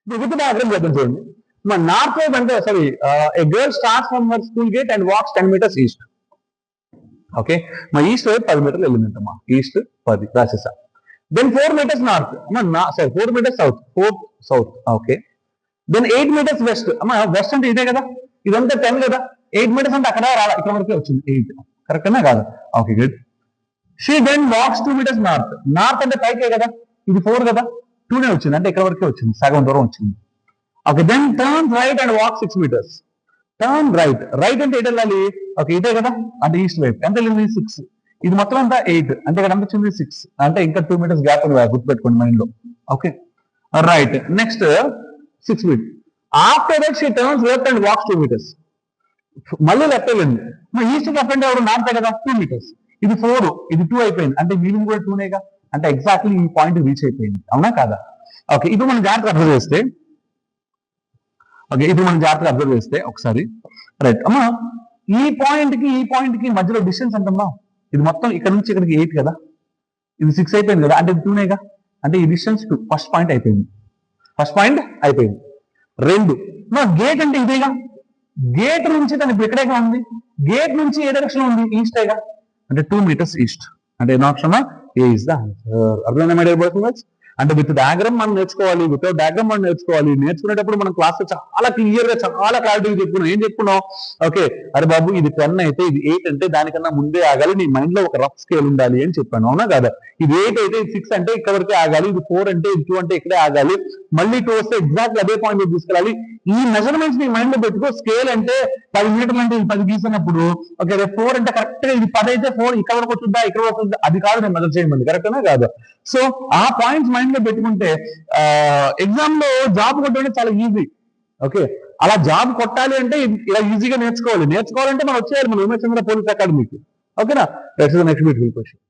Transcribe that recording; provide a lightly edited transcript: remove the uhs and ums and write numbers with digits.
With diagram చేద్దాం చూడండి. మన నార్త్ వైపు అంటే sorry a girl starts from her school gate and walks 10 meters east. Okay, మా ఈస్ట్ వైపు 10 meterలు వెళ్ళిందంటమ్మా. ఈస్ట్ 10 రాసేసా. దెన్ 4 meters నార్త్ అమ్మా, sorry 4 meters south, 4 south. Okay, then 8 meters west అమ్మా. వెస్ట్ అంటే ఇదే కదా, ఇదంతా 10 కదా. 8 meters అంటే అక్కడ రాలా, ఇక్కడ వరకే వచ్చింది 8. కరెక్టేనా కాదు? Okay good. She then walks 2 meters north. North అంటే పైకే కదా, ఇది 4 కదా, 2నే వచ్చింది అంటే ఇక్కడ వరకే వచ్చింది, సగం దూరం వచ్చింది. Okay, then turn right and walk 6 meters. Turn right, right అంటే ఎటు వెళ్ళాలి? ఓకే ఇదే కదా, అంటే ఈస్ట్ వైపు. ఎంత వెళ్ళింది? 6. ఇది మొత్తం అంతా 8 అంటే ఇక్కడ ఎంత వచ్చింది? 6 అంటే ఇంకా 2 meters గ్యాప్ ఉంది, గుర్తుపెట్టుకోండి మైండ్ లో. Okay right, next 6 feet. After that she turns left and walks 2 meters. మళ్ళీ లెఫ్ట్ వెళ్ళింది. మా ఈస్ట్ లెఫ్ట్ అంటే ఎవరు? నార్త్ కదా, 2 meters. ఇది 4, ఇది 2 అయిపోయింది అంటే మిగిలింది కూడా 2నేగా, అంటే ఎగ్జాక్ట్లీ ఈ పాయింట్ రీచ్ అయిపోయింది. అవునా కాదా? ఓకే, ఇప్పుడు మనం జాగ్రత్తగా అబ్జర్వ్ చేస్తే, ఓకే ఇప్పుడు మనం జాగ్రత్తగా అబ్జర్వ్ చేస్తే ఒకసారి రైట్ అమ్మా, ఈ పాయింట్ కి మధ్యలో డిస్టెన్స్ ఎంతమ్మా? ఇది మొత్తం ఇక్కడ నుంచి ఇక్కడికి 8 కదా, ఇది 6 అయిపోయింది కదా, అంటే ఇది 2నేగా, అంటే ఈ డిస్టెన్స్ 2. ఫస్ట్ పాయింట్ అయిపోయింది. 2 మా గేట్ అంటే ఇదేగా, గేట్ నుంచి తను ఇప్పుడు ఎక్కడేగా ఉంది, గేట్ నుంచి ఏ డైరెక్షన్ ఉంది? ఈస్టేగా, అంటే 2 meters ఈస్ట్. అంటే ఏం option? A is the answer. అర్థమైందా మై డియర్ బాయ్స్? అంటే విత్ డయాగ్రామ్ మనం నేర్చుకోవాలి, వితౌట్ డయాగ్రామ్ మనం నేర్చుకోవాలి. నేర్చుకునేటప్పుడు మనం క్లాస్ లో చాలా క్లియర్ గా చాలా క్లారిటీగా చెప్పుకున్నాం. ఏం చెప్పుకున్నాం? ఓకే అరే బాబు ఇది 10 అయితే ఇది 8 అంటే దానికన్నా ముందే ఆగాలి, నీ మైండ్ లో ఒక రఫ్ స్కేల్ ఉండాలి అని చెప్పాను. అవునా కాదా? ఇది 8 అయితే ఇది 6 అంటే ఇక్కడ వరకే ఆగాలి, ఇది 4 అంటే ఇది 2 అంటే ఇక్కడే ఆగాలి, మళ్ళీ 2 వస్తే ఎగ్జాక్ట్ అదే పాయింట్ తీసుకెళ్ళాలి. ఈ మెజర్మెంట్స్ నీ మైండ్ లో పెట్టుకో. స్కేల్ అంటే 10 మీటర్లు అంటే ఇది 10 గీసినప్పుడు ఓకే 4 అంటే కరెక్ట్ గా ఇది 10 అయితే 4 ఇక్కడ వరకు వచ్చిందా, ఇక్కడ వరకు వచ్చిందా, అది కాదు నేను మెజర్ చేయమంది. కరెక్టేనా కాదు? సో ఆ పాయింట్స్ మైండ్ లో పెట్టుకుంటే ఎగ్జామ్ లో జాబ్ కొట్టడం చాలా ఈజీ. ఓకే, అలా జాబ్ కొట్టాలి అంటే ఇలా ఈజీగా నేర్చుకోవాలంటే మనం వచ్చేయాలి మన ఉమేష్ చంద్ర పోలీస్ అకాడమీకి. ఓకేనా? Next beautiful question.